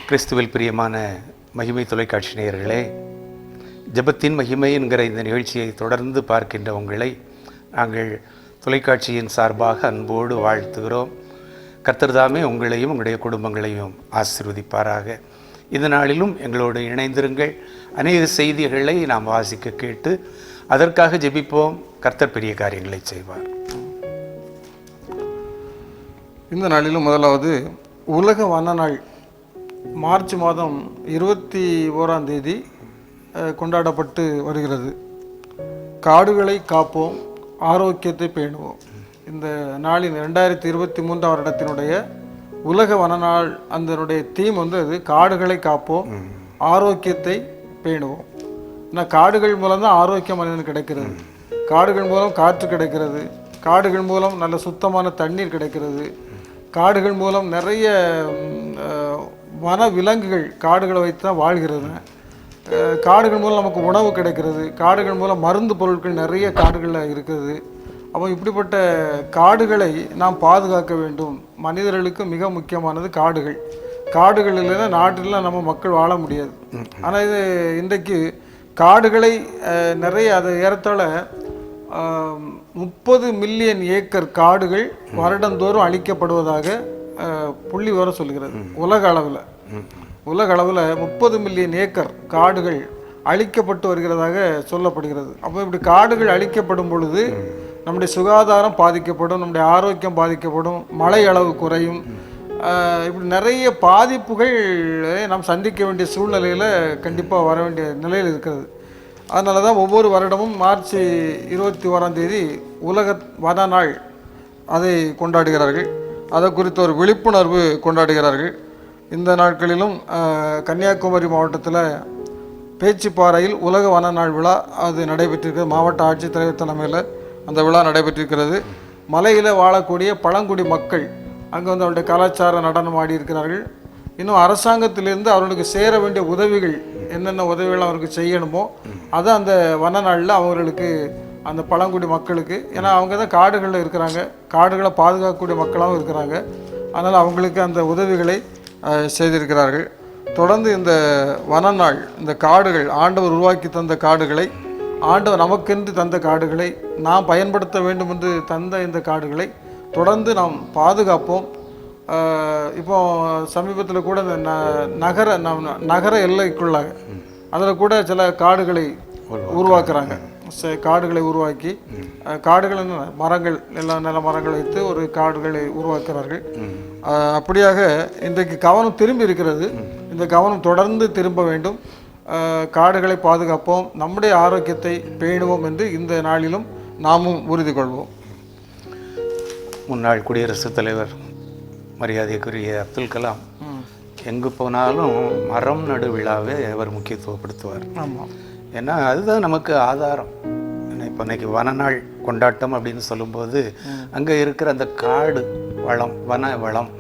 கிறிஸ்துவில் பிரியமான மகிமை தொலைக்காட்சி நேயர்களே, ஜெபத்தின் மகிமை என்கிற இந்த நிகழ்ச்சியை தொடர்ந்து பார்க்கின்ற உங்களை நாங்கள் தொலைக்காட்சியின் சார்பாக அன்போடு வாழ்த்துகிறோம். கர்த்தர் தாமே உங்களையும் உங்களுடைய குடும்பங்களையும் ஆசீர்வதிப்பாராக. இந்த நாளிலும் எங்களோடு இணைந்திருங்கள். அநேக செய்திகளை நாம் வாசிக்க கேட்டு அதற்காக ஜெபிப்போம். கர்த்தர் பெரிய காரியங்களை செய்வார். இந்த நாளிலும் முதலாவது உலக வன நாள் மார்ச் மாதம் 21 கொண்டாடப்பட்டு வருகிறது. காடுகளை காப்போம், ஆரோக்கியத்தை பேணுவோம். இந்த நாளின் 2023 வருடத்தினுடைய உலக வன நாள் அதனுடைய தீம் அது காடுகளை காப்போம், ஆரோக்கியத்தை பேணுவோம். ஏன்னா காடுகள் மூலம் தான் ஆரோக்கியம் மனிதனுக்கு கிடைக்கிறது. காடுகள் மூலம் காற்று கிடைக்கிறது, காடுகள் மூலம் நல்ல சுத்தமான தண்ணீர் கிடைக்கிறது, காடுகள் மூலம் நிறைய வன விலங்குகள் காடுகளை வைத்து தான் வாழ்கிறது. காடுகள் மூலம் நமக்கு உணவு கிடைக்கிறது, காடுகள் மூலம் மருந்து பொருட்கள் நிறைய காடுகளில் இருக்குது. அப்போ இப்படிப்பட்ட காடுகளை நாம் பாதுகாக்க வேண்டும். மனிதர்களுக்கு மிக முக்கியமானது காடுகள். காடுகள் இல்லைன்னா நாட்டில் நம்ம மக்கள் வாழ முடியாது. ஆனால் இது இன்றைக்கு காடுகளை நிறைய அது ஏறத்தாழ 30 மில்லியன் ஏக்கர் காடுகள் வருடந்தோறும் அழிக்கப்படுவதாக புள்ளி விவரம் சொல்கிறது. உலக அளவில் 30 மில்லியன் ஏக்கர் காடுகள் அழிக்கப்பட்டு வருகிறதாக சொல்லப்படுகிறது. அப்போ இப்படி காடுகள் அழிக்கப்படும் பொழுது நம்முடைய சுகாதாரம் பாதிக்கப்படும், நம்முடைய ஆரோக்கியம் பாதிக்கப்படும், மழை அளவு குறையும். இப்படி நிறைய பாதிப்புகள் நாம் சந்திக்க வேண்டிய சூழ்நிலையில் கண்டிப்பாக வர வேண்டிய நிலையில் இருக்கிறது. அதனால தான் ஒவ்வொரு வருடமும் மார்ச் 21 உலக வன நாள் அதை கொண்டாடுகிறார்கள். அதை குறித்த ஒரு விழிப்புணர்வு கொண்டாடுகிறார்கள். இந்த நாட்களிலும் கன்னியாகுமரி மாவட்டத்தில் பேச்சிப்பாறையில் உலக வன நாள் விழா அது நடைபெற்றிருக்கிறது. மாவட்ட ஆட்சித்தலைவர் தலைமையில் அந்த விழா நடைபெற்றிருக்கிறது. மலையில் வாழக்கூடிய பழங்குடி மக்கள் அங்கே அவருடைய கலாச்சார நடனம் ஆடி இருக்கிறார்கள். இன்னும் அரசாங்கத்திலிருந்து அவர்களுக்கு சேர வேண்டிய உதவிகள் என்னென்ன உதவிகள் அவருக்கு செய்யணுமோ அதை அந்த வன நாளில் அவர்களுக்கு அந்த பழங்குடி மக்களுக்கு, ஏன்னா அவங்க தான் காடுகளில் இருக்கிறாங்க, காடுகளை பாதுகாக்கக்கூடிய மக்களாகவும் இருக்கிறாங்க. அதனால் அவங்களுக்கு அந்த உதவிகளை செய்திருக்கிறார்கள். தொடர்ந்து இந்த வன நாள், இந்த காடுகள் ஆண்டவர் உருவாக்கி தந்த காடுகளை, ஆண்டவர் நமக்கென்று தந்த காடுகளை, நாம் பயன்படுத்த வேண்டும் என்று தந்த இந்த காடுகளை தொடர்ந்து நாம் பாதுகாப்போம். இப்போ சமீபத்தில் கூட இந்த நகர எல்லைக்குள்ளாக அதில் கூட சில காடுகளை உருவாக்குறாங்க. காடுகளை உருவாக்கி காடுகள் மரங்கள் எல்லாம் நல்ல மரங்கள் வைத்து ஒரு காடுகளை உருவாக்குறார்கள். அப்படியாக இன்றைக்கு கவனம் திரும்பி இருக்கிறது. இந்த கவனம் தொடர்ந்து திரும்ப வேண்டும். காடுகளை பாதுகாப்போம், நம்முடைய ஆரோக்கியத்தை பேணுவோம் என்று இந்த நாளிலும் நாமும் உறுதி கொள்வோம். முன்னாள் குடியரசுத் தலைவர் மரியாதைக்குரிய அப்துல் கலாம் எங்கு போனாலும் மரம் நடு விழாவை அவர் முக்கியத்துவப்படுத்துவார். ஆமாம், ஏன்னா அதுதான் நமக்கு ஆதாரம். இப்போ இன்னைக்கு வன நாள் கொண்டாட்டம் அப்படின்னு சொல்லும்போது அங்கே இருக்கிற அந்த காடு வளம், வன வளம்,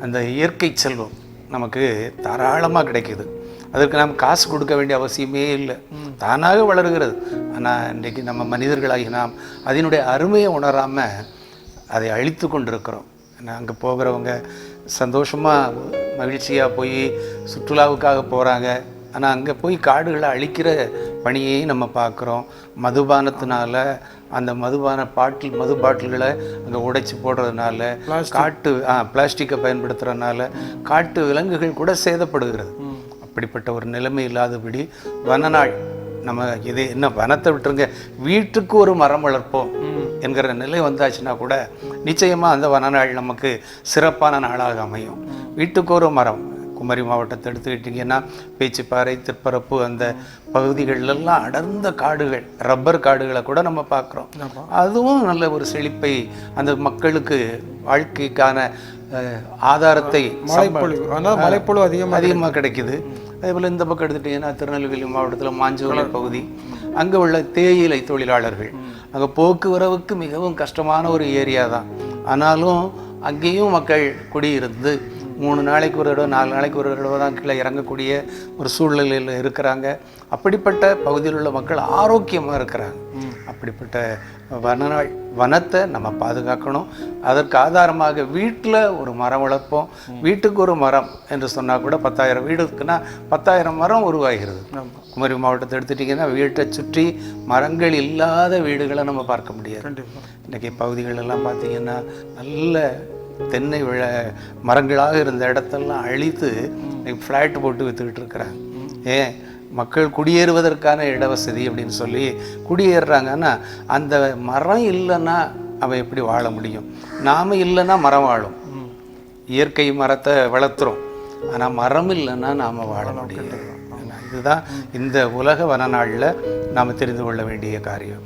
அந்த இயற்கை செல்வம் நமக்கு தாராளமாக கிடைக்குது. அதற்கு நாம் காசு கொடுக்க வேண்டிய அவசியமே இல்லை, தானாக வளர்கிறது. ஆனால் இன்றைக்கு நம்ம மனிதர்களாகி நாம் அதனுடைய அருமையை உணராமல் அதை அழித்து கொண்டிருக்கிறோம். அங்கே போகிறவங்க சந்தோஷமாக மகிழ்ச்சியாக போய் சுற்றுலாவுக்காக போகிறாங்க. ஆனால் அங்கே போய் காடுகளை அழிக்கிற பணியை நம்ம பார்க்குறோம். மதுபானத்தினால அந்த மது பாட்டில்களை அங்கே உடைச்சி போடுறதுனால, பிளாஸ்டிக்கை பயன்படுத்துகிறதுனால காட்டு விலங்குகள் கூட சேதப்படுகிறது. அப்படிப்பட்ட ஒரு நிலைமை இல்லாதபடி வன நாள் நம்ம இது என்ன வனத்தை விட்டுருங்க, வீட்டுக்கு ஒரு மரம் வளர்ப்போம் என்கிற நிலை வந்தாச்சுன்னா கூட நிச்சயமாக அந்த வன நாள் நமக்கு சிறப்பான நாளாக அமையும். வீட்டுக்கு ஒரு மரம். குமரி மாவட்டத்தை எடுத்துக்கிட்டிங்கன்னா பேச்சிப்பாறை, திருப்பரப்பு அந்த பகுதிகளெல்லாம் அடர்ந்த காடுகள், ரப்பர் காடுகளை கூட நம்ம பார்க்குறோம். அதுவும் நல்ல ஒரு செழிப்பை, அந்த மக்களுக்கு வாழ்க்கைக்கான ஆதாரத்தை, மழைப்பொழிவு அதிகமாக கிடைக்குது. அதேபோல் இந்த பக்கம் எடுத்துட்டிங்கன்னா திருநெல்வேலி மாவட்டத்தில் மாஞ்சோலை பகுதி, அங்கே உள்ள தேயிலை தொழிலாளர்கள், அங்கே போக்குவரவுக்கு மிகவும் கஷ்டமான ஒரு ஏரியா தான். ஆனாலும் அங்கேயும் மக்கள் குடியிருந்து 3 நாளைக்கு ஒரு தடவை 4 நாளைக்கு ஒரு தடவை தான் கீழே இறங்கக்கூடிய ஒரு சூழ்நிலையில் இருக்கிறாங்க. அப்படிப்பட்ட பகுதியில் உள்ள மக்கள் ஆரோக்கியமாக இருக்கிறாங்க. அப்படிப்பட்ட வனத்தை நம்ம பாதுகாக்கணும். அதற்கு ஆதாரமாக வீட்டில் ஒரு மரம் வளர்ப்போம். வீட்டுக்கு ஒரு மரம் என்று சொன்னால் கூட 10,000 வீடு இருக்குன்னா 10,000 மரம் உருவாகிறது. குமரி மாவட்டத்தை எடுத்துட்டிங்கன்னா வீட்டை சுற்றி மரங்கள் இல்லாத வீடுகளை நம்ம பார்க்க முடியாது. கண்டிப்பாக இன்றைக்கி பகுதிகளெல்லாம் பார்த்திங்கன்னா நல்ல தென்னை மரங்களாக இருந்த இடத்தெல்லாம் அழித்து இன்றைக்கி ஃப்ளாட் போட்டு விற்றுக்கிட்டு இருக்கிறாங்க. ஏன்? மக்கள் குடியேறுவதற்கான இடவசதி அப்படின்னு சொல்லி குடியேறுறாங்கன்னா அந்த மரம் இல்லைன்னா அவன் எப்படி வாழ முடியும்? நாம் இல்லைன்னா மரம் வாழும். இயற்கை மரத்தை வளர்த்துறோம், ஆனால் மரம் இல்லைன்னா நாம் வாழ முடியும். இதுதான் இந்த உலக வனநாளில் நாம் தெரிந்து கொள்ள வேண்டிய காரியம்.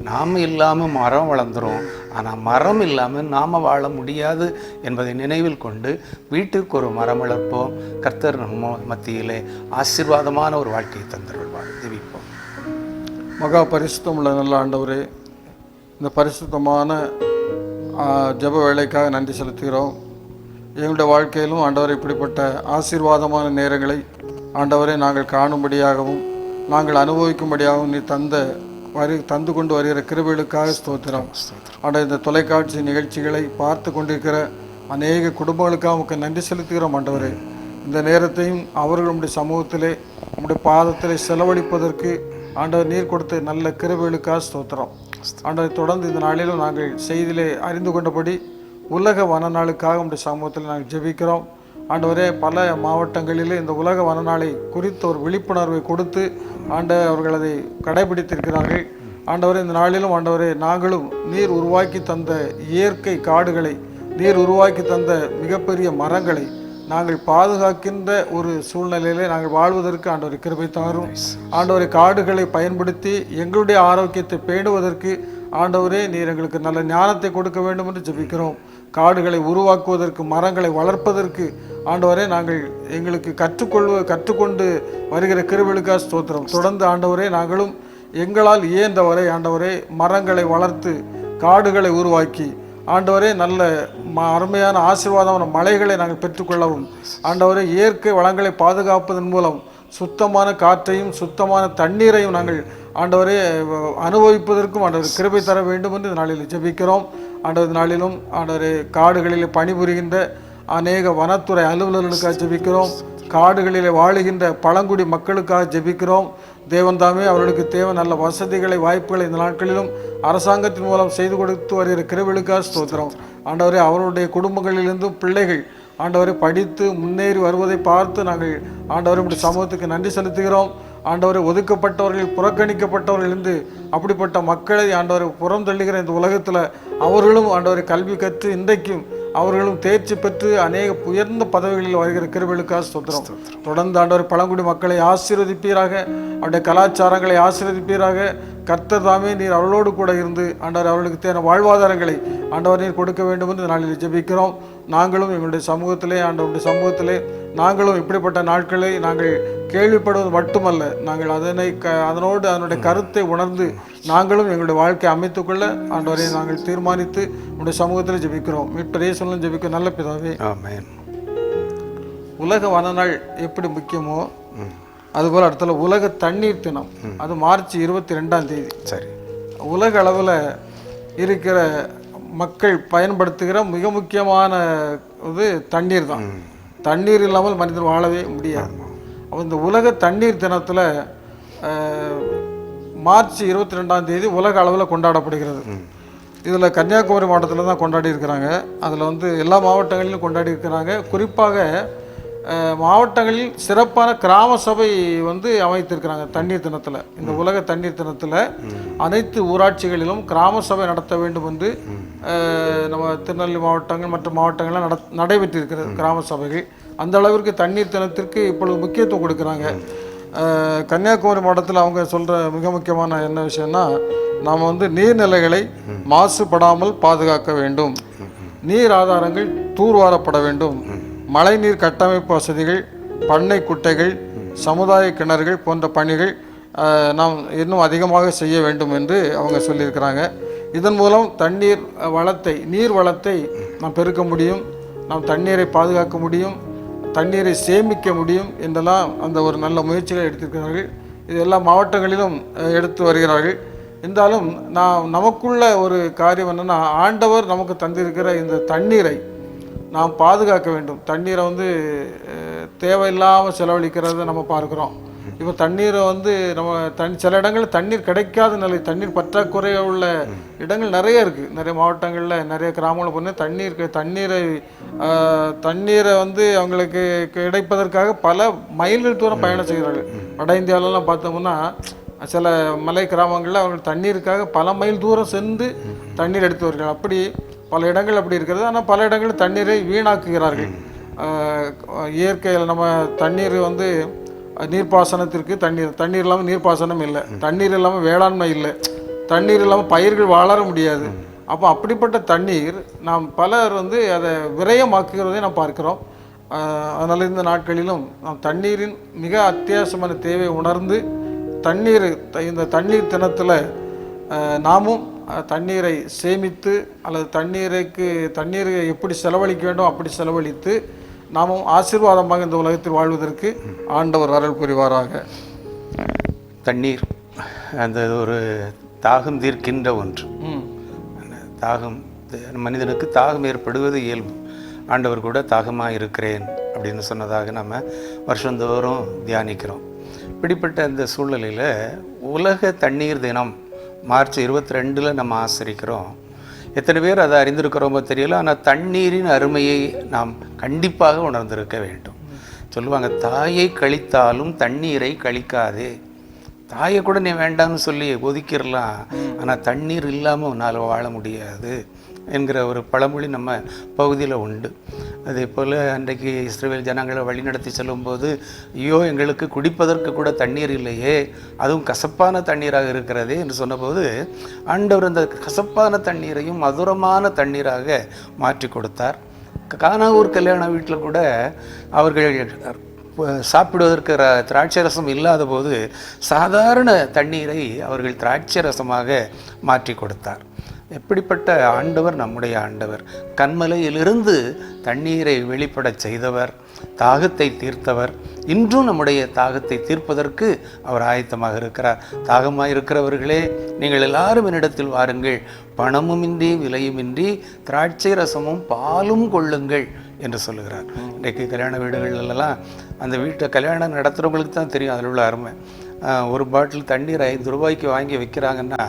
நாம் இல்லாமல் மரம் வளர்ந்துரும், ஆனால் மரம் இல்லாமல் நாம் வாழ முடியாது என்பதை நினைவில் கொண்டு வீட்டுக்கு ஒரு மரம் வளர்ப்போம். கர்த்தர் நம்ம மத்தியிலே ஆசீர்வாதமான ஒரு வாழ்க்கையை தந்தருள்வார். ஜெபிப்போம். மகா பரிசுத்தம் உள்ள நல்ல ஆண்டவரே, இந்த பரிசுத்தமான ஜெப வேலைக்காக நன்றி செலுத்துகிறோம். எங்களுடைய வாழ்க்கையிலும் ஆண்டவரை இப்படிப்பட்ட ஆசீர்வாதமான நேரங்களை ஆண்டவரை நாங்கள் காணும்படியாகவும் நாங்கள் அனுபவிக்கும்படியாகவும் நீ தந்து கொண்டு வருகிற கிருபைகளுக்காக ஸ்தோத்திரம். ஆண்டவர், இந்த தொலைக்காட்சி நிகழ்ச்சிகளை பார்த்து கொண்டிருக்கிற அநேக குடும்பங்களுக்காக உமக்கு நன்றி செலுத்துகிறோம். ஆண்டவரே, இந்த நேரத்தையும் அவர்களுடைய சமூகத்திலே உங்களுடைய பாதத்திலே செலவழிப்பதற்கு ஆண்டவர் நீர் கொடுத்த நல்ல கிருபைகளுக்காக ஸ்தோத்திரம். ஆண்டவர், தொடர்ந்து இந்த நாளிலும் நாங்கள் செய்தியிலே அறிந்து கொண்டபடி உலக வனநாளுக்காக உங்களுடைய சமூகத்தில் நாங்கள் ஜெபிக்கிறோம். ஆண்டவரே, பல மாவட்டங்களிலே இந்த உலக வனநாளை குறித்த ஒரு விழிப்புணர்வை கொடுத்து அவர்கள் அதை கடைபிடித்திருக்கிறார்கள். ஆண்டவரே, இந்த நாளிலும் ஆண்டவரே, நாங்களும் நீர் உருவாக்கி தந்த இயற்கை காடுகளை, நீர் உருவாக்கி தந்த மிகப்பெரிய மரங்களை நாங்கள் பாதுகாக்கின்ற ஒரு சூழ்நிலையிலே நாங்கள் வாழ்வதற்கு ஆண்டவரை கிருபை தாரும். ஆண்டவரை, காடுகளை பயன்படுத்தி எங்களுடைய ஆரோக்கியத்தை பேணுவதற்கு ஆண்டவரே நீர் எங்களுக்கு நல்ல ஞானத்தை கொடுக்க வேண்டும் என்று ஜெபிக்கிறோம். காடுகளை உருவாக்குவதற்கு, மரங்களை வளர்ப்பதற்கு ஆண்டவரே நாங்கள் எங்களுக்கு கற்றுக்கொண்டு வருகிற கிருபைகளுக்காக ஸ்தோத்திரம். தொடர்ந்து ஆண்டவரே, நாங்களும் எங்களால் இயன்றவரை ஆண்டவரே மரங்களை வளர்த்து காடுகளை உருவாக்கி ஆண்டவரே நல்ல அருமையான ஆசீர்வாதமான மலைகளை நாங்கள் பெற்றுக்கொள்ளவும், ஆண்டவரே இயற்கை வளங்களை பாதுகாப்பதன் மூலம் சுத்தமான காற்றையும் சுத்தமான தண்ணீரையும் நாங்கள் ஆண்டவரே அனுபவிப்பதற்கும் ஆண்டவர் கிருபை தர வேண்டும் என்று நாளில் ஜெபிக்கிறோம். ஆண்டவர், நாளிலும் ஆண்டவரே காடுகளில் பணிபுரிகின்ற அநேக வனத்துறை அலுவலர்களுக்காக ஜெபிக்கிறோம். காடுகளிலே வாழுகின்ற பழங்குடி மக்களுக்காக ஜெபிக்கிறோம். தேவன் தாமே அவர்களுக்கு தேவை நல்ல வசதிகளை, வாய்ப்புகளை இந்த நாட்களிலும் அரசாங்கத்தின் மூலம் செய்து கொடுத்து வருகிற கிருபைகளுக்காக ஸ்தோத்திரம். ஆண்டவரே, அவருடைய குடும்பங்களிலிருந்தும் பிள்ளைகள் ஆண்டவரை படித்து முன்னேறி வருவதை பார்த்து நாங்கள் ஆண்டவரை இப்படி சமூகத்துக்கு நன்றி செலுத்துகிறோம். ஆண்டவரை, ஒதுக்கப்பட்டவர்கள், புறக்கணிக்கப்பட்டவர்கள் இருந்து அப்படிப்பட்ட மக்களை ஆண்டவரை புறம் தள்ளுகிற இந்த உலகத்தில் அவர்களும் ஆண்டவரை கல்வி கற்று இன்றைக்கும் அவர்களும் தேர்ச்சி பெற்று அநேக உயர்ந்த பதவிகளில் வருகிற கிருபைகளுக்காக ஸ்தோத்திரம். தொடர்ந்து ஆண்டவர் பழங்குடி மக்களை ஆசீர்வதிப்பீராக, அவருடைய கலாச்சாரங்களை ஆசீர்வதிப்பீராக. கர்த்தர் தாமே நீர் அவர்களோடு கூட இருந்து ஆண்டவர் அவர்களுக்கு தேவையான வாழ்வாதாரங்களை ஆண்டவர் நீர் கொடுக்க வேண்டும் என்று நாளில் ஜெபிக்கிறோம். நாங்களும் எங்களுடைய சமூகத்திலே ஆண்டவருடைய சமூகத்திலே நாங்களும் இப்படிப்பட்ட நாட்களை நாங்கள் கேள்விப்படுவது மட்டுமல்ல, நாங்கள் அதனோடு அதனுடைய கருத்தை உணர்ந்து நாங்களும் எங்களுடைய வாழ்க்கையை அமைத்துக்கொள்ள ஆண்டவரை நாங்கள் தீர்மானித்து நம்முடைய சமூகத்தில் ஜெபிக்கிறோம். மீட்பரே சொல்லும் ஜெபிக்க நல்ல பிதாவே, ஆமென். உலக வனநாள் எப்படி முக்கியமோ அதுபோல் அடுத்த உலக தண்ணீர் தினம், அது மார்ச் 22ஆம் தேதி. சரி, உலக அளவில் இருக்கிற மக்கள் பயன்படுத்துகிற மிக முக்கியமான இது தண்ணீர் தான். தண்ணீர் இல்லாமல் மனிதர் வாழவே முடியாது. இந்த உலக தண்ணீர் தினத்தில் மார்ச் 22ஆம் தேதி உலக அளவில் கொண்டாடப்படுகிறது. இதில் கன்னியாகுமரி மாவட்டத்தில் தான் கொண்டாடி இருக்கிறாங்க. அதில் எல்லா மாவட்டங்களிலும் கொண்டாடி இருக்கிறாங்க. குறிப்பாக மாவட்டங்களில் சிறப்பான கிராம சபை அமைத்திருக்கிறாங்க தண்ணீர் தினத்தில். இந்த உலக தண்ணீர் தினத்தில் அனைத்து ஊராட்சிகளிலும் கிராம சபை நடத்த வேண்டும் என்று நம்ம திருநெல்வேலி மாவட்டங்கள் மற்ற மாவட்டங்கள்லாம் நடைபெற்றிருக்கிறது கிராம சபைகள். அந்த அளவிற்கு தண்ணீர் தினத்திற்கு இப்பொழுது முக்கியத்துவம் கொடுக்குறாங்க. கன்னியாகுமரி மாவட்டத்தில் அவங்க சொல்கிற மிக முக்கியமான என்ன விஷயம்னா, நாம் நீர்நிலைகளை மாசுபடாமல் பாதுகாக்க வேண்டும், நீர் ஆதாரங்கள் தூர்வாரப்பட வேண்டும், மழைநீர் கட்டமைப்பு வசதிகள், பண்ணை குட்டைகள், சமுதாய கிணறுகள் போன்ற பணிகள் நாம் இன்னும் அதிகமாக செய்ய வேண்டும் என்று அவங்க சொல்லியிருக்கிறாங்க. இதன் மூலம் தண்ணீர் வளத்தை, நீர் வளத்தை நாம் பெருக்க முடியும், நாம் தண்ணீரை பாதுகாக்க முடியும், தண்ணீரை சேமிக்க முடியும் என்றெல்லாம் அந்த ஒரு நல்ல முயற்சிகளை எடுத்திருக்கிறார்கள். இது எல்லா மாவட்டங்களிலும் எடுத்து வருகிறார்கள். இருந்தாலும் நமக்குள்ள ஒரு காரியம் என்னென்னா, ஆண்டவர் நமக்கு தந்திருக்கிற இந்த தண்ணீரை நாம் பாதுகாக்க வேண்டும். தண்ணீரை வந்து தேவையில்லாமல் செலவழிக்கிறத நம்ம பார்க்குறோம். இப்போ தண்ணீரை வந்து நம்ம சில இடங்களில் தண்ணீர் கிடைக்காத நிலை, தண்ணீர் பற்றாக்குறை உள்ள இடங்கள் நிறைய இருக்குது. நிறைய மாவட்டங்களில், நிறைய கிராமங்களில் போனால் தண்ணீரை வந்து அவங்களுக்கு கிடைப்பதற்காக பல மைல்கள் தூரம் பயணம் செய்கிறார்கள். வட இந்தியாவிலலாம் பார்த்தோம்னா சில மலை கிராமங்களில் அவர்கள் தண்ணீருக்காக பல மைல் தூரம் சென்று தண்ணீர் எடுத்து வருகிறார்கள். அப்படி பல இடங்கள் அப்படி இருக்கிறது. ஆனால் பல இடங்களில் தண்ணீரை வீணாக்குகிறார்கள். இயற்கையில் நம்ம தண்ணீர் வந்து நீர்ப்பாசனத்திற்கு தண்ணீர் இல்லாமல் நீர்ப்பாசனம் இல்லை, தண்ணீர் இல்லாமல் வேளாண்மை இல்லை, தண்ணீர் இல்லாமல் பயிர்கள் வளர முடியாது. அப்போ அப்படிப்பட்ட தண்ணீர் நாம் பலர் வந்து அதை விரயமாக்குகிறதை நாம் பார்க்கிறோம். அதனால் இந்த நாட்களிலும் நாம் தண்ணீரின் மிக அத்தியாவசியமான தேவையை உணர்ந்து இந்த தண்ணீர் தினத்தில் நாமும் தண்ணீரை சேமித்து அல்லது தண்ணீரை எப்படி செலவழிக்க வேண்டும் அப்படி செலவழித்து நாமும் ஆசீர்வாதமாக இந்த உலகத்தில் வாழ்வதற்கு ஆண்டவர் அருள் புரிவாராக. தண்ணீர் அந்த ஒரு தாகம் தீர்க்கின்ற ஒன்று. மனிதனுக்கு தாகம் ஏற்படுவது இயல்பு. ஆண்டவர் கூட தாகமாக இருக்கிறேன் அப்படின்னு சொன்னதாக நம்ம வருஷந்தோறும் தியானிக்கிறோம். இப்படிப்பட்ட அந்த சூழ்நிலையில் உலக தண்ணீர் தினம் மார்ச் 22 நம்ம ஆசரிக்கிறோம். எத்தனை பேர் அதை அறிந்திருக்கிறோமோ தெரியல. ஆனால் தண்ணீரின் அருமையை நாம் கண்டிப்பாக உணர்ந்திருக்க வேண்டும். சொல்லுவாங்க, தாயை கழித்தாலும் தண்ணீரை கழிக்காதே. தாயை கூட நீ வேண்டாம்னு சொல்லி ஒதுக்கிடலாம், ஆனால் தண்ணீர் இல்லாமல் உன்னால் வாழ முடியாது என்கிற ஒரு பழமொழி நம்ம பகுதியில் உண்டு. அதே போல் அன்றைக்கு இஸ்ரவேல் ஜனங்களை வழிநடத்தி செல்லும்போது, ஐயோ எங்களுக்கு குடிப்பதற்கு கூட தண்ணீர் இல்லையே, அதுவும் கசப்பான தண்ணீராக இருக்கிறதே என்று சொன்னபோது ஆண்டவர் அந்த கசப்பான தண்ணீரையும் மதுரமான தண்ணீராக மாற்றி கொடுத்தார். கானாவூர் கல்யாண வீட்டில் கூட அவர்கள் சாப்பிடுவதற்கு திராட்சை ரசம் இல்லாத போது சாதாரண தண்ணீரை அவர்கள் திராட்சை ரசமாக மாற்றி கொடுத்தார். எப்படிப்பட்ட ஆண்டவர் நம்முடைய ஆண்டவர்! கண்மலையிலிருந்து தண்ணீரை வெளிப்படச் செய்தவர், தாகத்தை தீர்த்தவர். இன்றும் நம்முடைய தாகத்தை தீர்ப்பதற்கு அவர் ஆயத்தமாக இருக்கிறார். தாகமாக இருக்கிறவர்களே, நீங்கள் எல்லாரும் என்னிடத்தில் வாருங்கள், பணமுமின்றி விலையுமின்றி திராட்சை ரசமும் பாலும் கொள்ளுங்கள் என்று சொல்லுகிறார். இன்றைக்கு கல்யாண வீடுகளெல்லாம் அந்த வீட்டை கல்யாணம் நடத்துகிறவங்களுக்கு தான் தெரியும் அதில் உள்ள அருமை. ஒரு பாட்டில் தண்ணீர் 5 ரூபாய்க்கு வாங்கி வைக்கிறாங்கன்னா,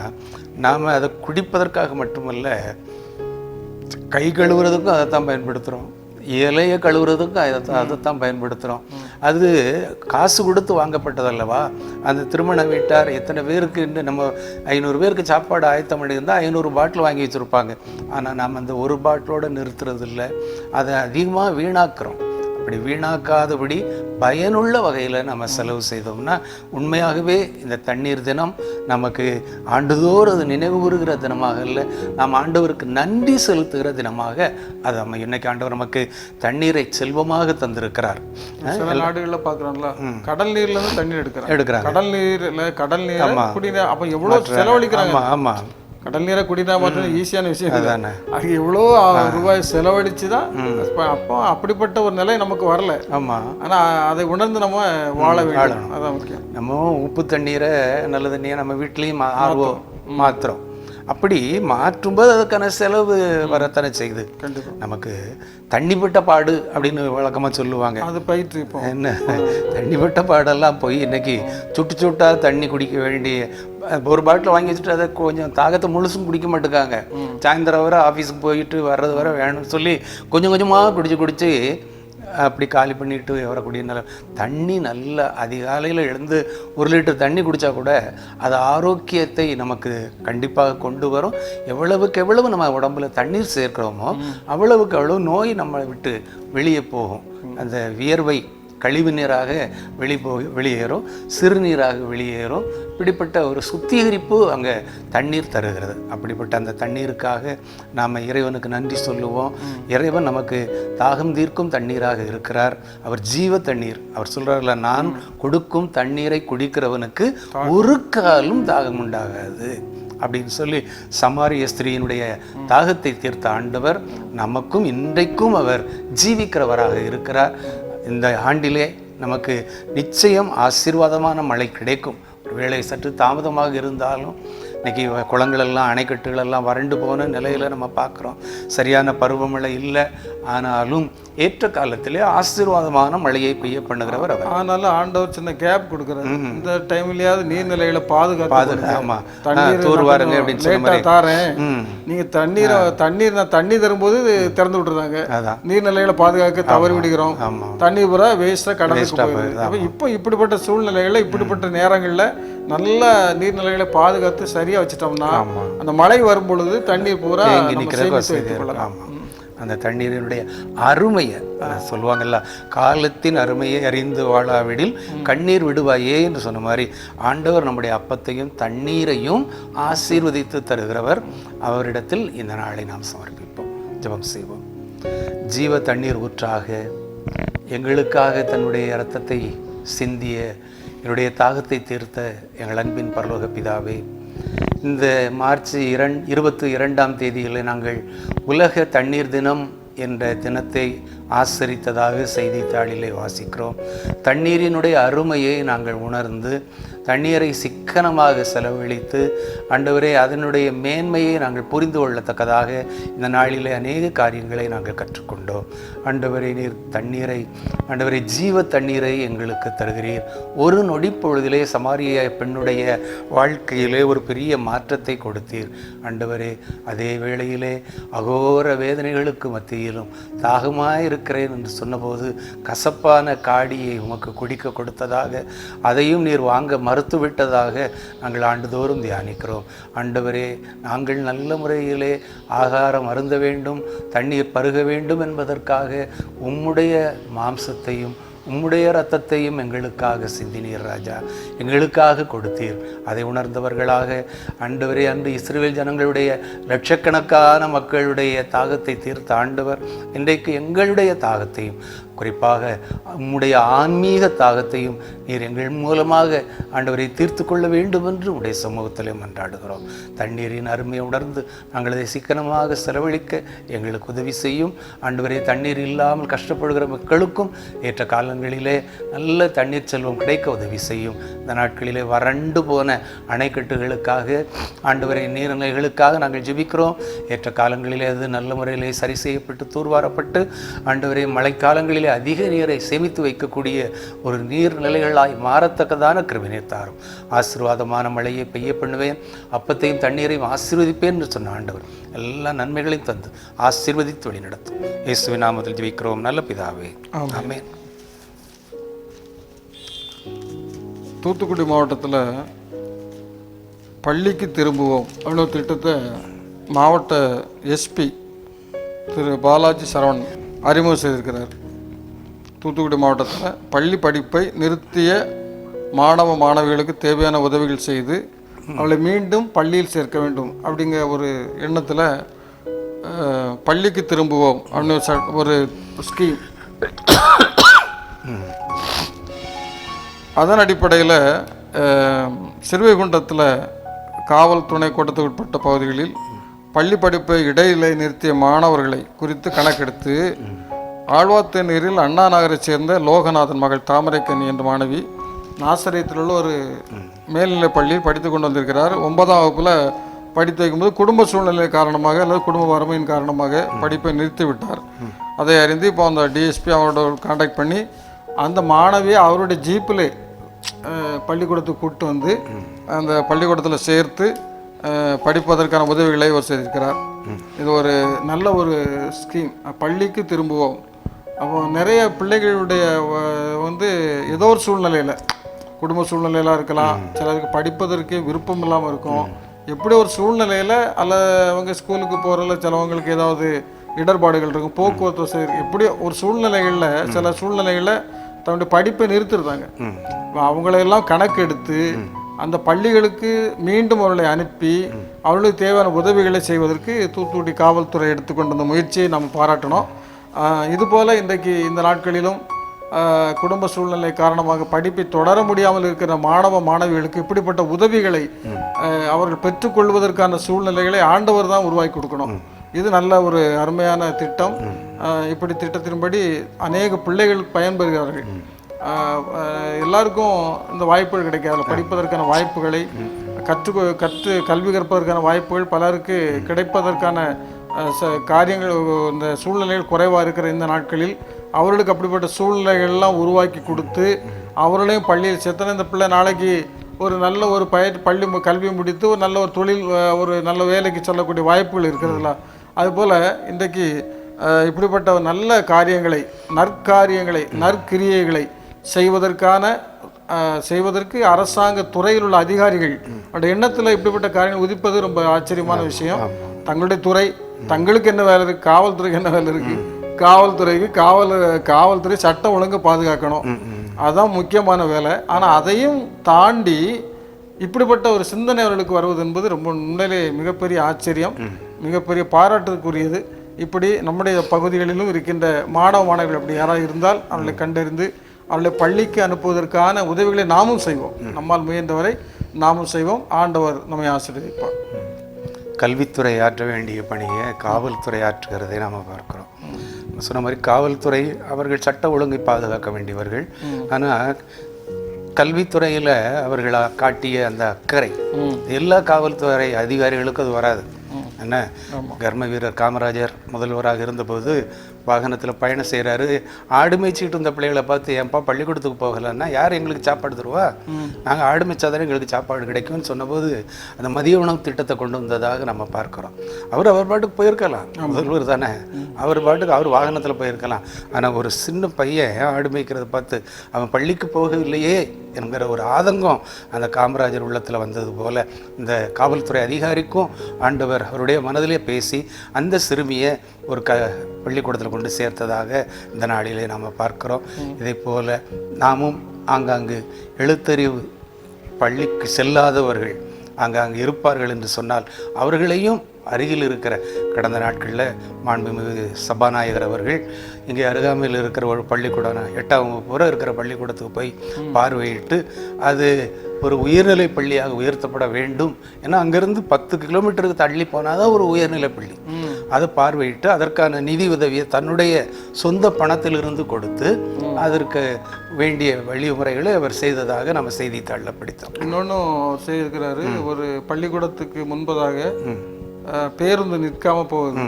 நாம் அதை குடிப்பதற்காக மட்டுமல்ல, கை கழுவுறதுக்கும் அதை தான் பயன்படுத்துகிறோம், இலையை கழுவுறதுக்கும் அதைத்தான் பயன்படுத்துகிறோம். அது காசு கொடுத்து வாங்கப்பட்டதல்லவா? அந்த திருமண வீட்டார் எத்தனை பேருக்கு நம்ம 500 பேருக்கு சாப்பாடு ஆயத்தம் பண்ணியிருந்தால் 500 பாட்டில் வாங்கி வச்சுருப்பாங்க. ஆனால் நாம் அந்த ஒரு பாட்டிலோடு நிறுத்துறதில்லை, அதை அதிகமாக வீணாக்குறோம். அப்படி வீணாக்காதபடி பயனுள்ள வகையில் நம்ம செலவு செய்தோம்னா உண்மையாகவே இந்த தண்ணீர் தினம் நமக்கு ஆண்டுதோறும் அது நினைவு கூறுகிற தினமாக இல்லை, நாம் ஆண்டவருக்கு நன்றி செலுத்துகிற தினமாக அது நம்ம இன்னைக்கு ஆண்டவர் நமக்கு தண்ணீரை செல்வமாக தந்திருக்கிறார். சில நாடுகளில் பார்க்குறோம்ல, கடல் நீர்லேருந்து தண்ணீர் எடுக்கிறாங்க. கடல் நீர் குடிநீர் அப்போ எவ்வளோ செலவழிக்கிறாங்க. ஆமாம், கடல் நீரை குடினா மட்டும் ஈஸியான விஷயம் தானே. அது எவ்வளோ ரூபாய் செலவழித்து தான். அப்போ அப்படிப்பட்ட ஒரு நிலை நமக்கு வரல. ஆமாம், ஆனால் அதை உணர்ந்து நம்ம வாழ வேண்டும். அதான் முக்கியம். நம்ம உப்பு தண்ணீரை நல்ல தண்ணியை நம்ம வீட்லேயும் மாற்றுறோம். அப்படி மாற்றும்போது அதுக்கான செலவு வரத்தானே செய்யுது. கண்டிப்பாக நமக்கு தண்ணிப்பட்ட பாடு அப்படின்னு வழக்கமாக சொல்லுவாங்க. அது பயிற்று இப்போ என்ன தண்ணிப்பட்ட பாடெல்லாம் போய் இன்னைக்கு சுட்டா தண்ணி குடிக்க வேண்டிய ஒரு பாட்டில் வாங்கி வச்சுட்டு அதை கொஞ்சம் தாகத்தை முழுசும் குடிக்க மாட்டேங்காங்க. சாயந்தரம் வரை ஆஃபீஸுக்கு போயிட்டு வர்றது வரை வேணும்னு சொல்லி கொஞ்சம் கொஞ்சமாக குடிச்சு அப்படி காலி பண்ணிட்டு வரக்கூடிய தண்ணி நல்ல அதிகாலையில் எழுந்து 1 லிட்டர் தண்ணி குடித்தா கூட அது ஆரோக்கியத்தை நமக்கு கண்டிப்பாக கொண்டு வரும். எவ்வளவுக்கு எவ்வளவு நம்ம உடம்புல தண்ணீர் சேர்க்கிறோமோ அவ்வளவுக்கு அவ்வளவு நோய் நம்மளை விட்டு வெளியே போகும். அந்த வியர்வை கழிவு நீராக வெளியேறும், சிறுநீராக வெளியேறும். இப்படிப்பட்ட ஒரு சுத்திகரிப்பு அங்கே தண்ணீர் தருகிறது. அப்படிப்பட்ட அந்த தண்ணீருக்காக நாம் இறைவனுக்கு நன்றி சொல்லுவோம். இறைவன் நமக்கு தாகம் தீர்க்கும் தண்ணீராக இருக்கிறார். அவர் ஜீவ தண்ணீர். அவர் சொல்கிறார்ல, நான் கொடுக்கும் தண்ணீரை குடிக்கிறவனுக்கு ஒரு காலும் தாகம் உண்டாகாது அப்படின்னு சொல்லி சமாரிய ஸ்திரீயினுடைய தாகத்தை தீர்த்த ஆண்டவர் நமக்கும் இன்றைக்கும் அவர் ஜீவிக்கிறவராக இருக்கிறார். இந்த ஆண்டிலே நமக்கு நிச்சயம் ஆசீர்வாதமான மழை கிடைக்கும். ஒருவேளை சற்று தாமதமாக இருந்தாலும் இன்றைக்கி குளங்களெல்லாம் அணைக்கட்டுகளெல்லாம் வறண்டு போன நிலையில் நம்ம பார்க்குறோம். சரியான பருவமழை இல்லை, ஆனாலும் ஏற்ற காலத்திலே ஆசீர்வாதமான மழையை பெய்ய பண்ணுகிறவர் அவர். ஆனாலும் ஆண்டவர் சின்ன கேப் கொடுக்குறாரு. இந்த டைம்லயாவது நீர்நிலைகளை பாதுகாத்து ஆமா தூர்வாருங்க அப்படின்னு சொல்லி தாரேன். நீங்க தண்ணி தரும்போது திறந்து விட்டுறாங்க. நீர்நிலைகளை பாதுகாக்க தவறி விடுகிறோம். தண்ணி பூரா வேஸ்டா கடலுக்கு போயிடுது. இப்போ இப்படிப்பட்ட சூழ்நிலைகள்ல இப்படிப்பட்ட நேரங்கள்ல நல்ல நீர்நிலைகளை பாதுகாத்து சரியா வச்சுட்டோம்னா அந்த மழை வரும் பொழுது தண்ணீர் பூரா அந்த தண்ணீரினுடைய அருமையை சொல்லுவாங்கல்ல, காலத்தின் அருமையை அறிந்து வாழாவிடில் கண்ணீர் விடுவாயே என்று சொன்ன மாதிரி ஆண்டவர் நம்முடைய அப்பத்தையும் தண்ணீரையும் ஆசீர்வதித்து தருகிறவர். அவரிடத்தில் இந்த நாளை நாம் சமர்ப்பிப்போம், ஜெபம் செய்வோம். ஜீவ தண்ணீர் ஊற்றாக எங்களுக்காக தன்னுடைய இரத்தத்தை சிந்திய என்னுடைய தாகத்தை தீர்த்த எங்கள் அன்பின் பரலோக பிதாவே, இந்த மார்ச் 22 நாங்கள் உலக தண்ணீர் தினம் என்ற தினத்தை ஆசரித்ததாக செய்தித்தாளிலே வாசிக்கிறோம். தண்ணீரினுடைய அருமையை நாங்கள் உணர்ந்து தண்ணீரை சிக்கனமாக செலவழித்து ஆண்டவரே அதனுடைய மேன்மையை நாங்கள் புரிந்து கொள்ளத்தக்கதாக இந்த நாளிலே அநேக காரியங்களை நாங்கள் கற்றுக்கொண்டோம். ஆண்டவரே, நீர் தண்ணீரை, ஆண்டவரே ஜீவ தண்ணீரை எங்களுக்கு தருகிறீர். ஒரு நொடி பொழுதிலே சமாரிய பெண்ணுடைய வாழ்க்கையிலே ஒரு பெரிய மாற்றத்தை கொடுத்தீர். ஆண்டவரே, அதே வேளையிலே அகோர வேதனைகளுக்கு மத்தியிலும் தாகமாயிருக்கிறேன் என்று சொன்னபோது கசப்பான காடியை உமக்கு குடிக்க கொடுத்ததாக, அதையும் நீர் வாங்க மறுத்துவிட்டதாக நாங்கள் ஆண்டுதோறும் தியானிக்கிறோம். ஆண்டவரே, நாங்கள் நல்ல முறையிலே ஆகாரம் அருந்த வேண்டும், தண்ணீர் பருக வேண்டும் என்பதற்காக உம்முடைய மாம்சத்தையும் உம்முடைய இரத்தத்தையும் எங்களுக்காக சிந்தினீர் ராஜா, எங்களுக்காக கொடுத்தீர். அதை உணர்ந்தவர்களாக ஆண்டவரே, அன்று இஸ்ரவேல் ஜனங்களுடைய லட்சக்கணக்கான மக்களுடைய தாகத்தை தீர்த்த ஆண்டவர் இன்றைக்கு எங்களுடைய தாகத்தையும், குறிப்பாக உம்முடைய ஆன்மீக தாகத்தையும் நீர் எங்கள் மூலமாக ஆண்டவரை தீர்த்து கொள்ள வேண்டும் என்று உடைய சமூகத்திலே மன்றாடுகிறோம். தண்ணீரின் அருமையை உணர்ந்து நாங்கள் அதை சிக்கனமாக செலவழிக்க எங்களுக்கு உதவி செய்யும். ஆண்டவரே, தண்ணீர் இல்லாமல் கஷ்டப்படுகிற மக்களுக்கும் ஏற்ற காலங்களிலே நல்ல தண்ணீர் செல்வம் கிடைக்க உதவி செய்யும். இந்த நாட்களிலே வறண்டு போன அணைக்கட்டுகளுக்காக, ஆண்டவரை நீர்நிலைகளுக்காக நாங்கள் ஜெபிக்கிறோம். ஏற்ற காலங்களிலே அது நல்ல முறையிலே சரி செய்யப்பட்டு தூர்வாரப்பட்டு ஆண்டவரை மழைக்காலங்களில் அதிக நீரை சேமித்து வைக்கக்கூடிய ஒரு நீர்நிலைகளாய் மாறத்தக்கதான கிருபை நீர் தாரும். ஆசீர்வாதமான மழையை பெய்ய பண்ணுவேன், அப்பத்தையும் தண்ணீரையும் ஆசீர்வதிப்பேன் என்று சொன்ன ஆண்டவர் எல்லா நன்மைகளையும் தந்து ஆசீர்வதித்து வழி நடத்தும். இயேசுவின் நாமத்தில் ஜெபிக்கிறோம் நல்ல பிதாவே, ஆமென். தூத்துக்குடி மாவட்டத்தில் பள்ளிக்கு திரும்புவோம் அவ்வளோ திட்டத்தை மாவட்ட எஸ்பி திரு பாலாஜி சரவணன் அறிமுகம் செய்திருக்கிறார். தூத்துக்குடி மாவட்டத்தில் பள்ளி படிப்பை நிறுத்திய மாணவ மாணவிகளுக்கு தேவையான உதவிகள் செய்து அவளை மீண்டும் பள்ளியில் சேர்க்க வேண்டும் அப்படிங்கிற ஒரு எண்ணத்தில் பள்ளிக்கு திரும்புவோம் அப்படின்னு ஒரு ஸ்கீம். அதன் அடிப்படையில் சிறுவைகுண்டத்தில் காவல் துணை கோட்டத்துக்கு உட்பட்ட பகுதிகளில் பள்ளி படிப்பை இடையிலே நிறுத்திய மாணவர்களை குறித்து கணக்கெடுத்து ஆழ்வார்த்தேனூரில் அண்ணா நகரை சேர்ந்த லோகநாதன் மகள் தாமரைக்கனி என்ற மாணவி நாசரேத்தில் உள்ள ஒரு மேல்நிலை பள்ளியில் படித்து கொண்டு வந்திருக்கிறார். 9ஆம் வகுப்பில் படித்து வைக்கும்போது குடும்ப சூழ்நிலை காரணமாக அல்லது குடும்ப வறுமையின் காரணமாக படிப்பை நிறுத்திவிட்டார். அதை அறிந்து இப்போ அந்த டிஎஸ்பி அவரோட கான்டாக்ட் பண்ணி அந்த மாணவியை அவருடைய ஜீப்பில் பள்ளிக்கூடத்துக்கு கூப்பிட்டு வந்து அந்த பள்ளிக்கூடத்தில் சேர்த்து படிப்பதற்கான உதவிகளை அவர் செய்திருக்கிறார். இது ஒரு நல்ல ஒரு ஸ்கீம். பள்ளிக்கு திரும்புவோம். அப்போ நிறைய பிள்ளைகளுடைய ஏதோ ஒரு சூழ்நிலையில், குடும்ப சூழ்நிலையெல்லாம் இருக்கலாம், சிலருக்கு படிப்பதற்கு விருப்பம் இல்லாமல் இருக்கும். எப்படி ஒரு சூழ்நிலையில் அல்ல அவங்க ஸ்கூலுக்கு போகிறதில்ல, சிலவங்களுக்கு ஏதாவது இடர்பாடுகள் இருக்கும், போக்குவரத்து வசதி, எப்படி ஒரு சூழ்நிலைகளில் சில சூழ்நிலைகளில் தன்னுடைய படிப்பை நிறுத்திடுறாங்க. அவங்களையெல்லாம் கணக்கெடுத்து அந்த பள்ளிகளுக்கு மீண்டும் அவர்களை அனுப்பி அவர்களுக்கு தேவையான உதவிகளை செய்வதற்கு தூத்துக்குடி காவல்துறை எடுத்துக்கொண்ட அந்த முயற்சியை நம்ம பாராட்டணும். இதுபோல் இன்றைக்கு இந்த நாட்களிலும் குடும்ப சூழ்நிலை காரணமாக படிப்பை தொடர முடியாமல் இருக்கிற மாணவ மாணவிகளுக்கு இப்படிப்பட்ட உதவிகளை அவர்கள் பெற்றுக்கொள்வதற்கான சூழ்நிலைகளை ஆண்டவர் தான் உருவாக்கி கொடுக்கணும். இது நல்ல ஒரு அருமையான திட்டம். இப்படி திட்டத்தின்படி அநேக பிள்ளைகள் பயன்பெறுகிறார்கள். எல்லாருக்கும் இந்த வாய்ப்புகள் கிடைக்காது. படிப்பதற்கான வாய்ப்புகளை கற்று கல்வி கற்பதற்கான வாய்ப்புகள் பலருக்கு கிடைப்பதற்கான காரியங்கள், இந்த சூழ்நிலைகள் குறைவாக இருக்கிற இந்த நாட்களில் அவர்களுக்கு அப்படிப்பட்ட சூழ்நிலைகள்லாம் உருவாக்கி கொடுத்து அவர்களையும் பள்ளியில் சேர்த்தன இந்த பிள்ளை நாளைக்கு ஒரு நல்ல ஒரு பள்ளி கல்வி முடித்து ஒரு நல்ல ஒரு தொழில், ஒரு நல்ல வேலைக்கு செல்லக்கூடிய வாய்ப்புகள் இருக்கிறதுல. அதுபோல் இன்றைக்கு இப்படிப்பட்ட நல்ல காரியங்களை, நற்காரியங்களை, நற்கிரியைகளை செய்வதற்கு அரசாங்க துறையில் உள்ள அதிகாரிகள் அந்த எண்ணத்தில் இப்படிப்பட்ட காரியங்கள் உதிப்பது ரொம்ப ஆச்சரியமான விஷயம். தங்களுடைய துறை, தங்களுக்கு என்ன வேலை இருக்குது, காவல்துறைக்கு என்ன வேலை இருக்குது, காவல்துறைக்கு காவல்துறை சட்டம் ஒழுங்கு பாதுகாக்கணும், அதுதான் முக்கியமான வேலை. ஆனால் அதையும் தாண்டி இப்படிப்பட்ட ஒரு சிந்தனை அவர்களுக்கு வருவது என்பது ரொம்ப உண்மையிலே மிகப்பெரிய ஆச்சரியம், மிகப்பெரிய பாராட்டுக்குரியது. இப்படி நம்முடைய பகுதிகளிலும் இருக்கின்ற மாணவர்கள் அப்படி யாராவது இருந்தால் அவர்களை கண்டறிந்து அவர்களை பள்ளிக்கு அனுப்புவதற்கான உதவிகளை நாமும் செய்வோம். நம்மால் முயன்றவரை நாமும் செய்வோம். ஆண்டவர் நம்மை ஆசீர்வதிப்பார். கல்வித்துறை ஆற்ற வேண்டிய பணியை காவல்துறை ஆற்றுகிறதை நாம் பார்க்கிறோம். சொன்ன மாதிரி காவல்துறை அவர்கள் சட்ட ஒழுங்கை பாதுகாக்க வேண்டியவர்கள். ஆனால் கல்வித்துறையில் அவர்கள் காட்டிய அந்த அக்கறை எல்லா காவல்துறை அதிகாரிகளுக்கும் அது வராது. என்ன, கர்ம வீரர் காமராஜர் முதல்வராக இருந்தபோது வாகனத்தில் பயணம் செய்கிறாரு. ஆடு மேய்ச்சிக்கிட்டு இருந்த பிள்ளைகளை பார்த்து, ஏன்பா பள்ளிக்கூடத்துக்கு போகலன்னா, யார் எங்களுக்கு சாப்பாடு தருவா, நாங்கள் ஆடு மேய்ச்சாதானே எங்களுக்கு சாப்பாடு கிடைக்கும்னு சொன்னபோது அந்த மதிய உணவு திட்டத்தை கொண்டு வந்ததாக நம்ம பார்க்குறோம். அவர் பாட்டுக்கு போயிருக்கலாம், முதல்வர் தானே, அவர் பாட்டுக்கு அவர் வாகனத்தில் போயிருக்கலாம். ஆனால் ஒரு சின்ன பையன் ஆடு மேய்க்கிறத பார்த்து அவன் பள்ளிக்கு போகவில்லையே என்கிற ஒரு ஆதங்கம் அந்த காமராஜர் உள்ளத்தில் வந்தது போல் இந்த காவல்துறை அதிகாரிக்கும் ஆண்டவர் அவருடைய மனதிலே பேசி அந்த சிறுமியை ஒரு பள்ளிக்கூடத்தில் கொண்டு சேர்த்ததாக இந்த நாளிலே நாம் பார்க்கிறோம். இதே போல் நாமும் ஆங்காங்கு எழுத்தறிவு பள்ளிக்கு செல்லாதவர்கள் ஆங்காங்கு இருப்பார்கள் என்று சொன்னால் அவர்களையும் அருகில் இருக்கிற கடந்த நாட்களில் மாண்புமிகு சபாநாயகர் அவர்கள் இங்கே அருகாமையில் இருக்கிற ஒரு பள்ளிக்கூடம் 8ஆம் வகுப்பு வரை இருக்கிற பள்ளிக்கூடத்துக்கு போய் பார்வையிட்டு அது ஒரு உயர்நிலை பள்ளியாக உயர்த்தப்பட வேண்டும். ஏன்னா அங்கேருந்து 10 கிலோமீட்டருக்கு தள்ளி போனால் தான் ஒரு உயர்நிலை பள்ளி. அதை பார்வையிட்டு அதற்கான நிதி உதவியை தன்னுடைய சொந்த பணத்திலிருந்து கொடுத்து அதற்கு வேண்டிய வழிமுறைகளை அவர் செய்ததாக நம்ம செய்தித்தாளில் படித்தோம். இன்னொன்றும் செய்திருக்கிறாரு, ஒரு பள்ளிக்கூடத்துக்கு முன்பதாக பேருந்து நிற்காம போகுது.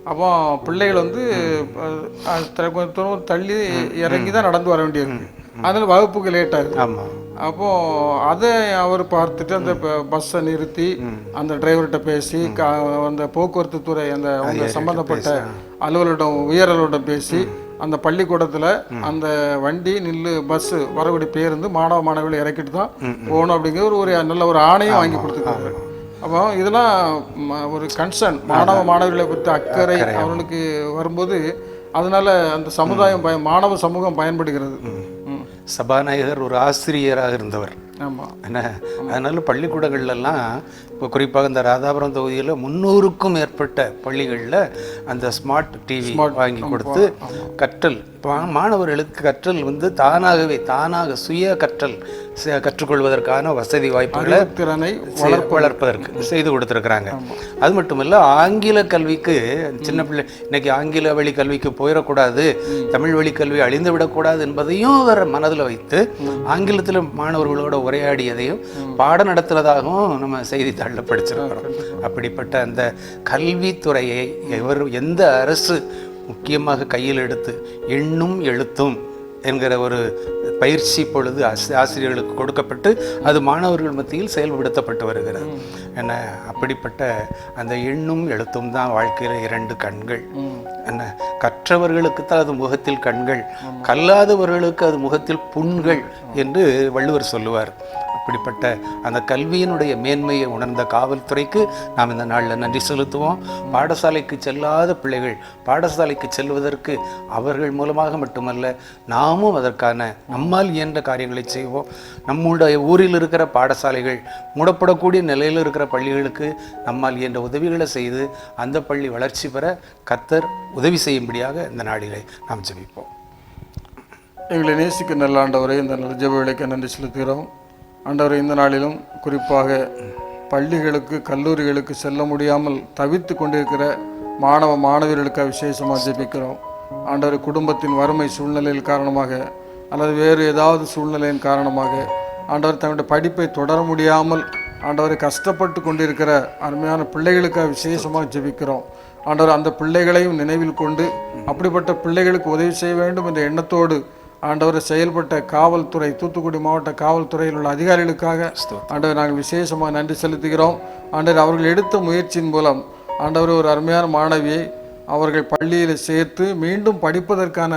அப்போ பிள்ளைகள் வந்து கொஞ்சம் தூரம் தள்ளி இறங்கி தான் நடந்து வர வேண்டியிருக்கு. அதனால வகுப்புக்கு லேட் ஆகுது. அப்போ அதை அவர் பார்த்துட்டு அந்த பஸ்ஸை நிறுத்தி அந்த டிரைவர்கிட்ட பேசி அந்த போக்குவரத்து துறை அந்த அவங்க சம்பந்தப்பட்ட அலுவலரிடம் உயர் அலுவலரிடம் பேசி அந்த பள்ளிக்கூடத்தில் அந்த வண்டி பஸ்ஸு வரக்கூடிய பேருந்து மாணவர்களை இறக்கிட்டு தான் போகணும் அப்படிங்கிற ஒரு நல்ல ஒரு ஆணையம் வாங்கி கொடுத்துருக்காரு. அப்போ இதெல்லாம் ஒரு கன்சர்ன், மாணவர்களை பற்றி அக்கறை அவர்களுக்கு வரும்போது அதனால அந்த சமுதாயம் மாணவ சமூகம் பயன்படுகிறது. சபாநாயகர் ஒரு ஆசிரியராக இருந்தவர். என்ன, அதனால பள்ளிக்கூடங்கள்லாம் இப்போ குறிப்பாக இந்த ராதாபுரம் தொகுதியில் 300க்கும் மேற்பட்ட பள்ளிகளில் அந்த ஸ்மார்ட் டிவி வாங்கி கொடுத்து கற்றல் மாணவர்களுக்கு கற்றல் வந்து தானாக சுய கற்றல் கற்றுக்கொள்வதற்கான வசதி வாய்ப்புகளை திறனை வளர்ப்பதற்கு செய்து கொடுத்துருக்குறாங்க. அது மட்டும் இல்லை, ஆங்கில கல்விக்கு சின்ன பிள்ளை இன்னைக்கு ஆங்கில வழி கல்விக்கு போயிடக்கூடாது, தமிழ் வழி கல்வி அழிந்து விடக்கூடாது என்பதையும் அவர் மனதில் வைத்து ஆங்கிலத்தில் மாணவர்களோட உரையாடியதையும் பாடம் நடத்துவதாகவும் நம்ம செய்தித்தாளில் படிச்சிருக்கிறோம். அப்படிப்பட்ட அந்த கல்வித்துறையை எந்த அரசு முக்கியமாக கையில் எடுத்து எண்ணும் எழுத்தும் என்கிற ஒரு பயிற்சி பொழுது ஆசிரியர்களுக்கு கொடுக்கப்பட்டு அது மாணவர்கள் மத்தியில் செயல்படுத்தப்பட்டு வருகிறது. என்ன, அப்படிப்பட்ட அந்த எண்ணும் எழுத்தும் தான் வாழ்க்கையில் 2 கண்கள். என்ன, கற்றவர்களுக்கு தான் அது முகத்தில் கண்கள், கல்லாதவர்களுக்கு அது முகத்தில் புண்கள் என்று வள்ளுவர் சொல்லுவார். அப்படிப்பட்ட அந்த கல்வியினுடைய மேன்மையை உணர்ந்த காவல்துறைக்கு நாம் இந்த நாளில் நன்றி செலுத்துவோம். பாடசாலைக்கு செல்லாத பிள்ளைகள் பாடசாலைக்கு செல்வதற்கு அவர்கள் மூலமாக மட்டுமல்ல, நாமும் அதற்கான நம்மால் இயன்ற காரியங்களை செய்வோம். நம்முடைய ஊரில் இருக்கிற பாடசாலைகள் மூடப்படக்கூடிய நிலையில் இருக்கிற பள்ளிகளுக்கு நம்மால் இயன்ற உதவிகளை செய்து அந்த பள்ளி வளர்ச்சி பெற கர்த்தர் உதவி செய்யும்படியாக இந்த நாளிலே நாம் ஜெபிப்போம். எங்களை நேசிக்க நல்ல ஆண்டவரை இந்த நல்ல ஜெப வேளைக்கு நன்றி செலுத்துகிறோம். ஆண்டவரை இந்த நாளிலும் குறிப்பாக பள்ளிகளுக்கு கல்லூரிகளுக்கு செல்ல முடியாமல் தவித்து கொண்டிருக்கிற மாணவர்களுக்காக விசேஷமாக ஜெபிக்கிறோம். ஆண்டவரை குடும்பத்தின் வறுமை சூழ்நிலையின் காரணமாக அல்லது வேறு ஏதாவது சூழ்நிலையின் காரணமாக ஆண்டவர் தன்னுடைய படிப்பை தொடர முடியாமல் ஆண்டவரை கஷ்டப்பட்டு கொண்டிருக்கிற அருமையான பிள்ளைகளுக்காக விசேஷமாக ஜெபிக்கிறோம். ஆண்டவர் அந்த பிள்ளைகளையும் நினைவில் கொண்டு அப்படிப்பட்ட பிள்ளைகளுக்கு உதவி செய்ய வேண்டும் என்ற எண்ணத்தோடு ஆண்டவர் செயல்பட்ட காவல்துறை, தூத்துக்குடி மாவட்ட காவல்துறையில் உள்ள அதிகாரிகளுக்காக ஆண்டவர் நாங்கள் விசேஷமாக நன்றி செலுத்துகிறோம். ஆண்டவர் அவர்கள் எடுத்த முயற்சியின் மூலம் ஆண்டவர் ஒரு அருமையான மாணவியை அவர்கள் பள்ளியில் சேர்த்து மீண்டும் படிப்பதற்கான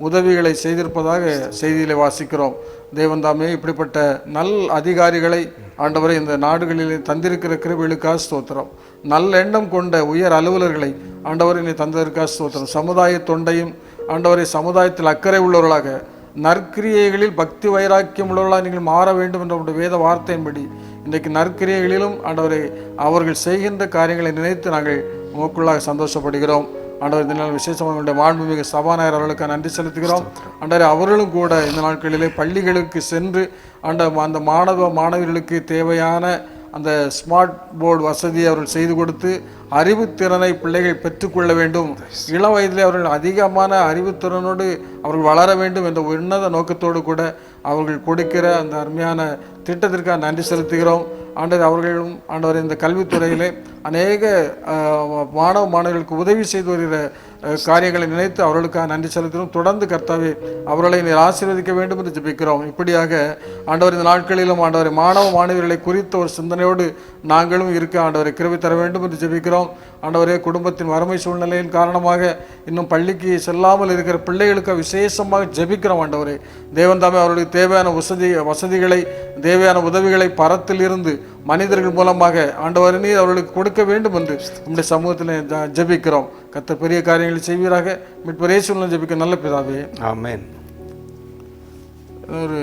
உதவிகளை செய்திருப்பதாக செய்தியிலே வாசிக்கிறோம். தேவன் தாமே இப்படிப்பட்ட நல் அதிகாரிகளை ஆண்டவரை இந்த நாடுகளிலே தந்திருக்கிற கிருபைகளுக்காக ஸ்தோத்திரம். நல்ல எண்ணம் கொண்ட உயர் அலுவலர்களை ஆண்டவரை நீ தந்ததற்காக ஸ்தோத்திரம். சமுதாய தொண்டையும் ஆண்டவரை சமுதாயத்தில் அக்கறை உள்ளவர்களாக, நற்கிரியைகளில் பக்தி வைராக்கியம் உள்ளவர்களாக நீங்கள் மாற வேண்டும் என்ற உடைய வேத வார்த்தையின்படி இன்றைக்கு நற்கிரியைகளிலும் ஆண்டவரை அவர்கள் செய்கின்ற காரியங்களை நினைத்து நாங்கள் உங்களுக்குள்ளாக சந்தோஷப்படுகிறோம். ஆண்டவர் இந்த நாள் விசேஷமாக உங்களுடைய மாண்புமிகு சபாநாயகர் அவர்களுக்கு நன்றி செலுத்துகிறோம். ஆண்டவரை அவர்களும் கூட இந்த நாட்களிலே பள்ளிகளுக்கு சென்று அந்த மாணவர்களுக்கு தேவையான அந்த ஸ்மார்ட் போர்டு வசதியை அவர்கள் செய்து கொடுத்து அறிவுத்திறனை பிள்ளைகள் பெற்றுக்கொள்ள வேண்டும். இளம் வயதிலே அவர்கள் அதிகமான அறிவுத்திறனோடு அவர்கள் வளர வேண்டும் என்ற உன்னத நோக்கத்தோடு கூட அவர்கள் கொடுக்கிற அந்த அருமையான திட்டத்திற்காக நன்றி செலுத்துகிறோம். ஆண்டவர் அவர்களும் ஆண்டவர் இந்த கல்வித்துறையிலே அநேக மாணவர்களுக்கு உதவி செய்து வருகிற காரியங்களை நினைத்து அவர்களுக்காக நன்றி செலுத்துகிறோம். தொடர்ந்து கர்த்தாவே அவர்களை நீர் ஆசீர்வதிக்க வேண்டும் என்று ஜெபிக்கிறோம். இப்படியாக ஆண்டவர் இந்த நாட்களிலும் ஆண்டவரை மாணவர்களை குறித்த ஒரு சிந்தனையோடு நாங்களும் இருக்க ஆண்டவரை கிருபை தர வேண்டும் என்று ஜெபிக்கிறோம். ஆண்டவரே, குடும்பத்தின் வறுமை சூழ்நிலையின் காரணமாக இன்னும் பள்ளிக்கு செல்லாமல் இருக்கிற பிள்ளைகளுக்கு விசேஷமாக ஜெபிக்கிறோம். ஆண்டவரே, தேவன் தாமே அவர்களுக்கு தேவையான வசதிகளை தேவையான உதவிகளை பரத்தில் இருந்து மனிதர்கள் மூலமாக ஆண்டவரே நீர் அவர்களுக்கு கொடுக்க வேண்டும் என்று நம்முடைய சமூகத்தில் ஜெபிக்கிறோம். கர்த்தர் பெரிய காரியங்களை செய்வீராக. மீட்பர் இயேசுவின் ஜெபிக்க நல்ல பிதாவே, ஆமென். ஒரு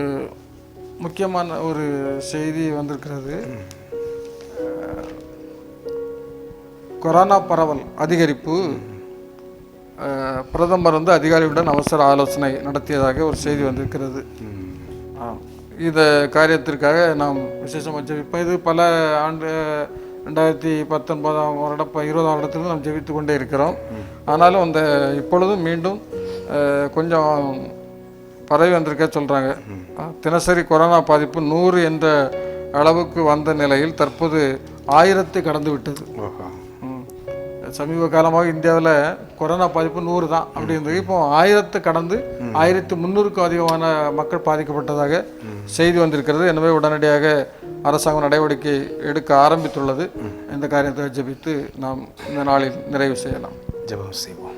முக்கியமான ஒரு செய்தி வந்திருக்கிறது. கொரோனா பரவல் அதிகரிப்பு, பிரதமர் அதிகாரிகளுடன் அவசர ஆலோசனை நடத்தியதாக ஒரு செய்தி வந்திருக்கிறது. இந்த காரியத்திற்காக நாம் விசேஷமாக ஜெபிப்போம். இது பல ஆண்டு 2019 வருடம் 20 வருடத்திலும் நாம் ஜெபித்து கொண்டே இருக்கிறோம். ஆனாலும் இப்பொழுதும் மீண்டும் கொஞ்சம் பரவி வந்திருக்க சொல்கிறாங்க. தினசரி கொரோனா பாதிப்பு 100 என்ற அளவுக்கு வந்த நிலையில் தற்போது 1000 கடந்து விட்டது. சமீப காலமாக இந்தியாவில் கொரோனா பாதிப்பு 100 தான் அப்படி இருந்தது. இப்போ 1000 கடந்து 1300க்கும் அதிகமான மக்கள் பாதிக்கப்பட்டதாக செய்தி வந்திருக்கிறது. எனவே உடனடியாக அரசாங்கம் நடவடிக்கை எடுக்க ஆரம்பித்துள்ளது. இந்த காரியத்தை ஜெபித்து நாம் இந்த நாளில் நிறைவு செய்யலாம். ஜெபம் செய்வோம்.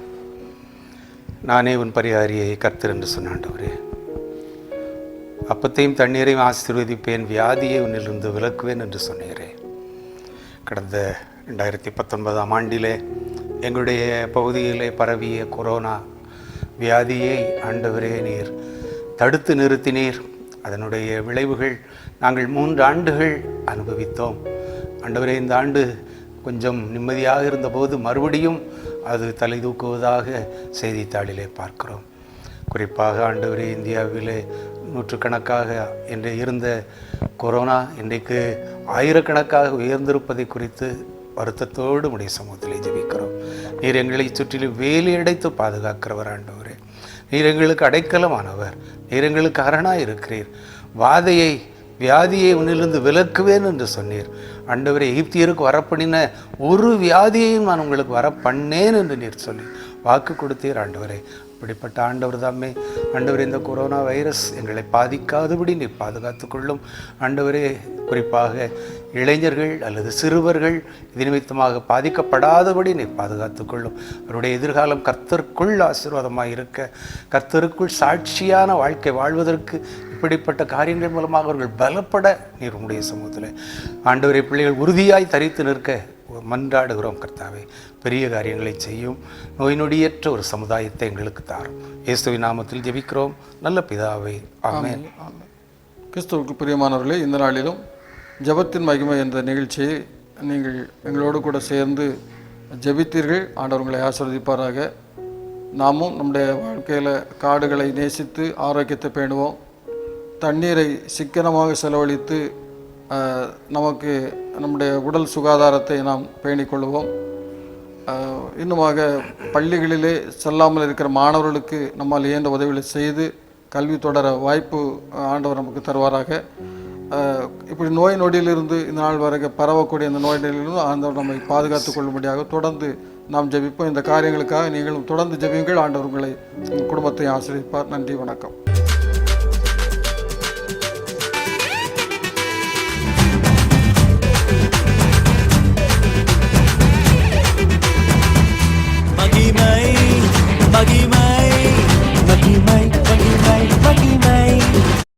நானே உன் பரிகாரியை கர்த்தர் என்று சொன்னாண்டவரே, அப்பத்தையும் தண்ணீரையும் ஆசீர்வதிப்பேன், வியாதியை உன்னிலிருந்து விலக்குவேன் என்று சொன்னீரே. கடந்த 2019 ஆண்டிலே எங்களுடைய பகுதியிலே பரவிய கொரோனா வியாதியை ஆண்டவரே நீர் தடுத்து நிறுத்தினீர். அதனுடைய விளைவுகள் நாங்கள் 3 ஆண்டுகள் அனுபவித்தோம். ஆண்டவரே, இந்த ஆண்டு கொஞ்சம் நிம்மதியாக இருந்தபோது மறுபடியும் அது தலை தூக்குவதாக செய்தித்தாளிலே பார்க்கிறோம். குறிப்பாக ஆண்டவரே, இந்தியாவிலே நூற்றுக்கணக்காக என்று இருந்த கொரோனா இன்றைக்கு ஆயிரக்கணக்காக உயர்ந்திருப்பதை குறித்து வருத்தத்தோடு உடைய சமூகத்திலே ஜெபிக்கிறோம். நீர் எங்களை சுற்றிலும் வேலி அடைத்து பாதுகாக்கிறவர் ஆண்டவரே. நீர் எங்களுக்கு அடைக்கலமானவர். நீர் எங்களுக்கு அரணாய் இருக்கிறீர். வியாதியை உன்னிலிருந்து விலக்குவேன் என்று சொன்னீர். ஆண்டவரே, எகிப்தியருக்கு வரப்பண்ணின ஒரு வியாதியையும் நான் உங்களுக்கு வரப்பண்ணேன் என்று நீர் சொல்லி வாக்கு கொடுத்தீர். ஆண்டவரே, இப்படிப்பட்ட ஆண்டவர் தாமே ஆண்டவரே, இந்த கொரோனா வைரஸ் எங்களை பாதிக்காதபடி நீர் பாதுகாத்துக்கொள்ளும். ஆண்டவரே, குறிப்பாக இளைஞர்கள் அல்லது சிறுவர்கள் இது நிமித்தமாக பாதிக்கப்படாதபடி நீர் பாதுகாத்துக்கொள்ளும். அவருடைய எதிர்காலம் கர்த்தருக்குள் ஆசீர்வாதமாக இருக்க, கர்த்தருக்குள் சாட்சியான வாழ்க்கை வாழ்வதற்கு இப்படிப்பட்ட காரியங்கள் மூலமாக அவர்கள் பலப்பட நீர் உம்முடைய சமூகத்தில் ஆண்டவரை பிள்ளைகள் உறுதியாய் தரித்து நிற்க மன்றாடுகிறோம். கர்த்தாவே, பெரிய காரியங்களை செய்யும். நோய் நொடியற்ற ஒரு சமுதாயத்தை எங்களுக்கு தாரும். இயேசுவின் நாமத்தில் ஜெபிக்கிறோம் நல்ல பிதாவே, ஆமென். கிறிஸ்துவுக்கு பிரியமானவர்களே, இந்த நாளிலும் ஜெபத்தின் மகிமை என்ற நிகழ்ச்சியை நீங்கள் எங்களோடு கூட சேர்ந்து ஜெபித்தீர்கள். ஆண்டவர் உங்களை ஆசீர்வதிப்பாராக. நாமும் நம்முடைய வாழ்க்கையில் காடுகளை நேசித்து ஆரோக்கியத்தை பேணுவோம். தண்ணீரை சிக்கனமாக செலவழித்து நமக்கு நம்முடைய உடல் சுகாதாரத்தை நாம் பேணிக்கொள்வோம். இன்னுமாக பள்ளிகளிலே செல்லாமல் இருக்கிற மாணவர்களுக்கு நம்மால் இயன்ற உதவிகளை செய்து கல்வி தொடர வாய்ப்பு ஆண்டவர் நமக்கு தருவாராக. இப்படி நோய் நொடியிலிருந்து இந்த நாள் வரைக்கும் பரவக்கூடிய இந்த நோய் நொடியிலிருந்து ஆண்டவர் நம்மை பாதுகாத்துக் கொள்ளும்படியாக தொடர்ந்து நாம் ஜெபிப்போம். இந்த காரியங்களுக்காக நீங்களும் தொடர்ந்து ஜெபியுங்கள். ஆண்டவர் உங்களை உங்கள் குடும்பத்தை ஆசீர்வதிப்பார். நன்றி, வணக்கம்.